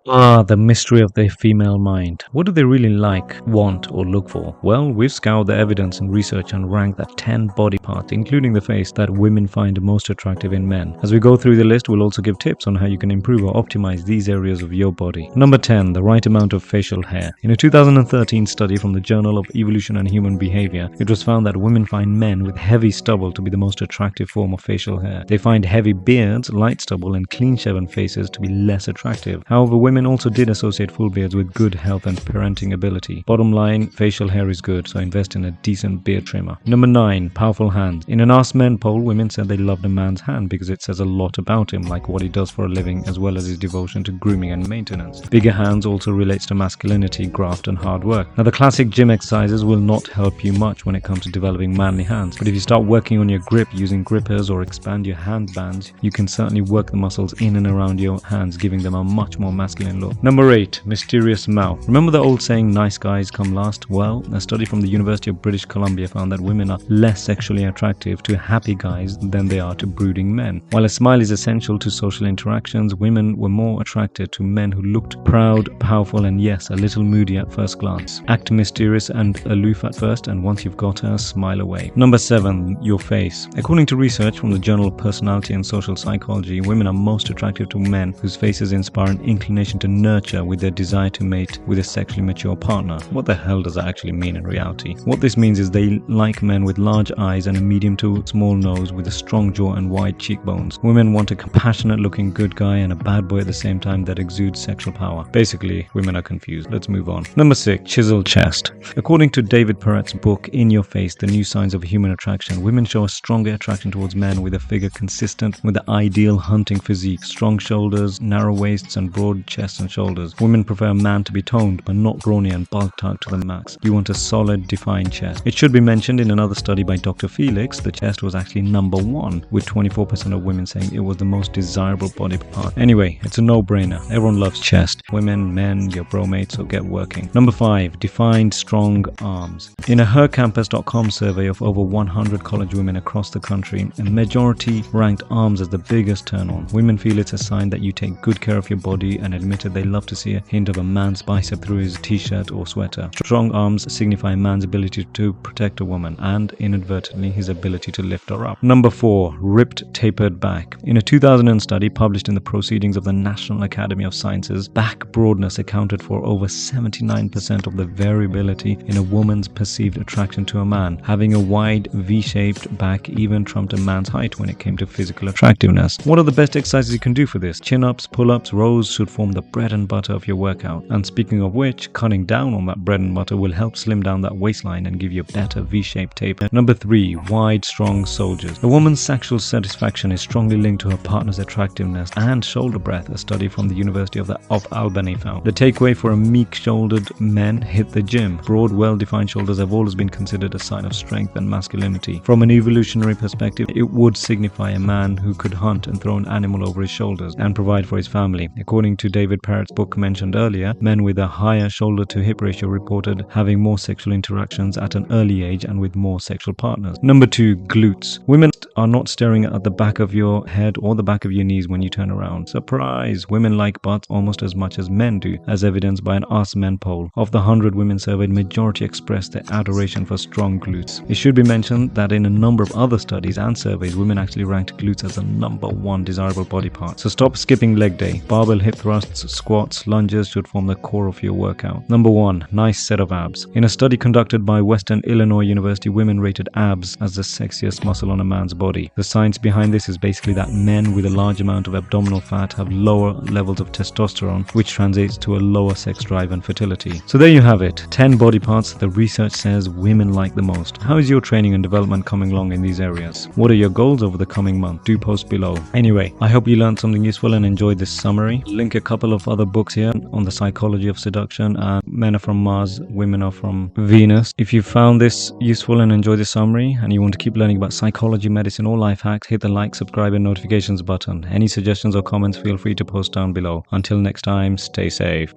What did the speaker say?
Ah, the mystery of the female mind. What do they really like, want, or look for? Well, we've scoured the evidence and research and ranked the 10 body parts, including the face, that women find most attractive in men. As we go through the list, we'll also give tips on how you can improve or optimize these areas of your body. Number 10, the right amount of facial hair. In a 2013 study from the Journal of Evolution and Human Behavior, it was found that women find men with heavy stubble to be the most attractive form of facial hair. They find heavy beards, light stubble, and clean-shaven faces to be less attractive. However, women also did associate full beards with good health and parenting ability. Bottom line, facial hair is good, so invest in a decent beard trimmer. Number 9, powerful hands. In an Ask Men poll, women said they loved a man's hand because it says a lot about him, like what he does for a living as well as his devotion to grooming and maintenance. Bigger hands also relates to masculinity, graft, and hard work. Now, the classic gym exercises will not help you much when it comes to developing manly hands, but if you start working on your grip using grippers or expand your hand bands, you can certainly work the muscles in and around your hands, giving them a much more masculine look. Number 8, mysterious mouth. Remember the old saying, nice guys come last? Well, a study from the University of British Columbia found that women are less sexually attractive to happy guys than they are to brooding men. While a smile is essential to social interactions, women were more attracted to men who looked proud, powerful, and yes, a little moody at first glance. Act mysterious and aloof at first, and once you've got her, smile away. Number 7, your face. According to research from the Journal of Personality and Social Psychology, women are most attractive to men whose faces inspire an inclination to nurture with their desire to mate with a sexually mature partner. What the hell does that actually mean in reality? What this means is they like men with large eyes and a medium to small nose with a strong jaw and wide cheekbones. Women want a compassionate looking good guy and a bad boy at the same time that exudes sexual power. Basically, women are confused. Let's move on. Number 6, chiseled chest. According to David Perrett's book, In Your Face, The New Signs of Human Attraction, women show a stronger attraction towards men with a figure consistent with the ideal hunting physique, strong shoulders, narrow waists, and broad chests and shoulders. Women prefer a man to be toned but not brawny and bulked out to the max. You want a solid, defined chest. It should be mentioned in another study by Dr. Felix, the chest was actually number 1, with 24% of women saying it was the most desirable body part. Anyway, it's a no-brainer. Everyone loves chest. Women, men, your bro mates, so get working. Number 5, defined, strong arms. In a hercampus.com survey of over 100 college women across the country, a majority ranked arms as the biggest turn-on. Women feel it's a sign that you take good care of your body and admitted they love to see a hint of a man's bicep through his t-shirt or sweater. Strong arms signify a man's ability to protect a woman and, inadvertently, his ability to lift her up. Number 4, ripped, tapered back. In a 2000 study published in the Proceedings of the National Academy of Sciences, back broadness accounted for over 79% of the variability in a woman's perceived attraction to a man. Having a wide, V-shaped back even trumped a man's height when it came to physical attractiveness. What are the best exercises you can do for this? Chin-ups, pull-ups, rows should form the bread and butter of your workout. And speaking of which, cutting down on that bread and butter will help slim down that waistline and give you a better V-shaped taper. Number 3, wide, strong shoulders. A woman's sexual satisfaction is strongly linked to her partner's attractiveness and shoulder breadth, a study from the University of Albany found. The takeaway for a meek-shouldered men: hit the gym. Broad, well-defined shoulders have always been considered a sign of strength and masculinity. From an evolutionary perspective, it would signify a man who could hunt and throw an animal over his shoulders and provide for his family. According to David Perrett's book mentioned earlier, men with a higher shoulder-to-hip ratio reported having more sexual interactions at an early age and with more sexual partners. Number 2, glutes. Women are not staring at the back of your head or the back of your knees when you turn around. Surprise! Women like butts almost as much as men do, as evidenced by an Ask Men poll. Of the 100 women surveyed, majority expressed their adoration for strong glutes. It should be mentioned that in a number of other studies and surveys, women actually ranked glutes as the number 1 desirable body part. So stop skipping leg day. Barbell hip thrusts, squats, lunges should form the core of your workout. Number 1, nice set of abs. In a study conducted by Western Illinois University, women rated abs as the sexiest muscle on a man's body. The science behind this is basically that men with a large amount of abdominal fat have lower levels of testosterone, which translates to a lower sex drive and fertility. So there you have it, 10 body parts the research says women like the most. How is your training and development coming along in these areas? What are your goals over the coming month? Do post below. Anyway, I hope you learned something useful and enjoyed this summary. Link a couple of other books here on the psychology of seduction and Men are from Mars, Women are from Venus. If you found this useful and enjoyed this summary and you want to keep learning about psychology, medicine, or life hacks, hit the like, subscribe, and notifications button. Any suggestions or comments, feel free to post down below. Until next time, stay safe.